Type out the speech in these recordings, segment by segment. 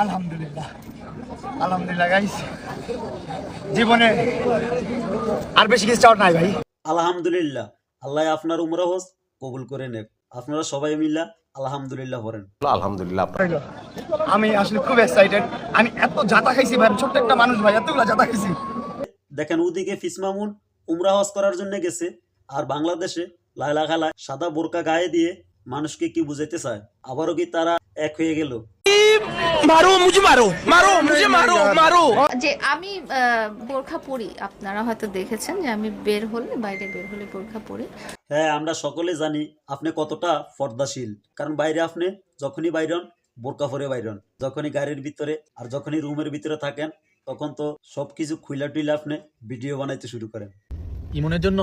আলহামদুলিল্লাহ, আলহামদুলিল্লাহ গাইস, জীবনে আর বেশি কিছু চাওয়ার নাই ভাই। আলহামদুলিল্লাহ, আল্লাহ আপনার উমরা হজ কবুল করে নেক। আপনারা সবাই মিল্লা আলহামদুলিল্লাহ বলেন। আলহামদুলিল্লাহ। আমি আসলে খুব এক্সাইটেড। আমি এত জাতা খাইছি ভাই, ছোট্ট একটা মানুষ ভাই, এতগুলা জাতা খাইছি। দেখেন ওদিকে ফিস মামুন উমরা হজ করার জন্য গেছে, আর বাংলাদেশে লায়লা খালায় সাদা বোরকা গায়ে দিয়ে মানুষকে কি বুঝাইতে চায়, আবারও কি তারা এক হয়ে গেল? যে আমি বোরখা পরি, আপনারা হয়তো দেখেছেন যে আমি বাইরে বের হলে বোরখা পরি। হ্যাঁ, আমরা সকলে জানি আপনি কতটা পর্দাশীল, কারণ বাইরে আপনি যখনই বাইরন বোরকা পরে বাইরন, যখনই গাড়ির ভিতরে আর যখনই রুমের ভিতরে থাকেন তখন তো সবকিছু খুইলা টুইলা আপনি ভিডিও বানাইতে শুরু করেন। ইমনের জন্য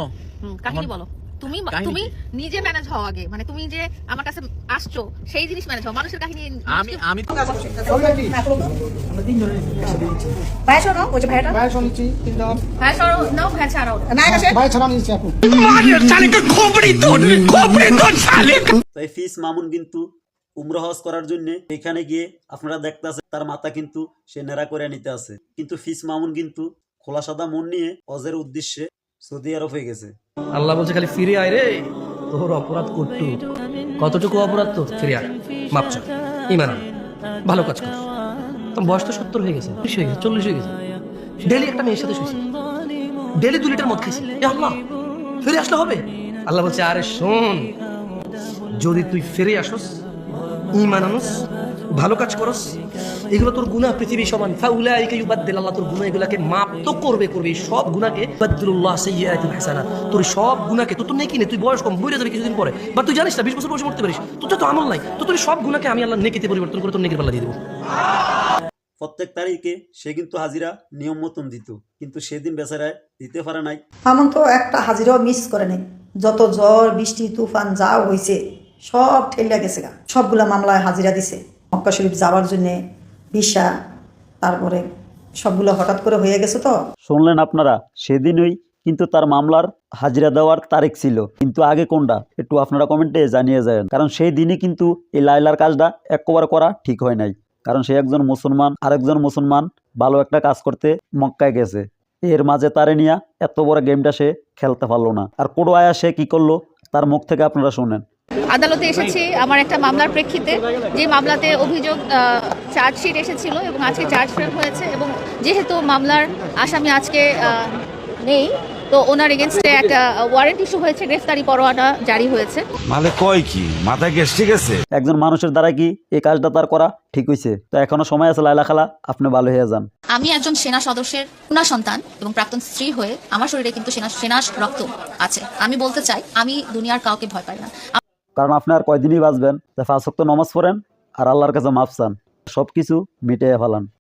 কাহিনী বলো, তুমি নিজে ম্যানেজ হও আগে, মানে তুমি যে আমার কাছে আসছো সেই জিনিস ম্যানেজ হও, মানুষের কাহিনী। আমি ভাই শোনো, ওই যে ভাইটা ভাই শুনছি কিন্তু হ্যাঁ সরো নাও, হ্যাঁ ছাড়াও না কাছে ভাই ছাড়া নিয়েছি আপু। তো এই ফিস মামুন কিন্তু উমরা হজ করার জন্য এখানে গিয়ে আপনারা দেখতেছেন তার মাথা কিন্তু সে নেড়া করে নিতে আছে, কিন্তু ফিস মামুন কিন্তু খোলা সাদা মন নিয়ে হজের উদ্দেশ্যে সৌদি আরব হয়ে গেছে। আল্লাহ বলছে খালি ফিরে আয় রে, তোর অপরাধ করতু কতটুকু অপরাধ, তো ফিরে আয়, মাপ চা, ইমান আন, ভালো কাজ কর। তোর বয়স তো 70 হয়ে গেছে, 30 হয়ে গেছে, 40 হয়ে গেছে, ডেলি একটা মেয়ের সাথে শুয়েছি, ডেলি 2 লিটার মদ খাইছি, এ আল্লাহ ফিরে আসলে হবে? আল্লাহ বলছে আরে শোন, যদি তুই ফিরে আসস, ইমান আনস, ভালো কাজ করস, এগুলো তোর গুনাহ পৃথিবী সমান, ফাউলাইকা ইউবাদদিল, আল্লাহ তোর গুনাহ এগুলাকে মাপ তো করবে, সব গুনাহকে বাদদুল্লাহ সাইয়্যাতিন হাসানাত, তোর সব গুনাহকে, তোর নেকি নেই, তুই বয়স কম, মরে যাবে কিছুদিন পরে, বা তুই জানিস না 20 বছর বয়সে মরতে পারিস, তোর তো আমল নাই, তো তোর সব গুনাহকে আমি আল্লাহ নেকিতে পরিবর্তন করে তোর নেকির পাল্লা দিয়ে দেবো। প্রত্যেক তারিখে সে কিন্তু হাজিরা নিয়ম মতন দিত, কিন্তু সেদিন বেচারায় দিতে পারে নাই। এমন তো একটা হাজিরাও মিস করে নেই, যত ঝড় বৃষ্টি তুফান যা হয়েছে সব ঠেলিয়া গেছে গা, সবগুলা মামলায় হাজিরা দিছে। মক্কা শরীফ যাওয়ার জন্যে ভিসা, তারপরে সবগুলো হঠাৎ করে হয়ে গেছে। তো শুনলেন আপনারা, সেদিনই কিন্তু তার মামলার হাজিরা দেওয়ার তারিখ ছিল, কিন্তু আগে কোনটা একটু আপনারা কমেন্টে জানিয়ে যাবেন, কারণ সেই দিনই কিন্তু এই লাইলার কাজটা একবার করা ঠিক হয় নাই, কারণ সে একজন মুসলমান, আরেকজন মুসলমান ভালো একটা কাজ করতে মক্কায় গেছে, এর মাঝে তারে নিয়ে এত বড় গেমটা সে খেলতে পারলো না। আর কোডো আয়া সে কি করলো তার মুখ থেকে আপনারা শুনেন। আদালতে এসেছি আমার একটা মামলার প্রেক্ষিতে, যে মামলাতে অভিযোগ চার্জশিট এসেছিল এবং আজকে চার্জ ফ্রেম হয়েছে, এবং যেহেতু মামলার আসামি আজকে নেই, তো ওনার এগেনস্টে একটা ওয়ারেন্ট ইস্যু হয়েছে, গ্রেফতারি পরোয়ানা জারি হয়েছে। মানে কয় কি মাথা গ্যাস ঠিক আছে? একজন মানুষের দ্বারা কি এই কাজটা তার করা ঠিক হয়েছে? তো এখনো সময় আছে, লাইলা খালা আপনি ভালো হয়ে যান। আমি একজন সেনা সদস্যের কন্যা সন্তান এবং প্রাক্তন স্ত্রী হয়ে আমার শরীরে কিন্তু সেনা রক্ত আছে। আমি বলতে চাই, আমি দুনিয়ার কাউকে ভয় পাই না, কারণ আপনি আর কয়দিনই বাঁচবেন। 5 ওয়াক্ত নামাজ পড়েন আর আল্লাহর কাছে মাফ চান, সবকিছু মিটিয়ে ফেলান।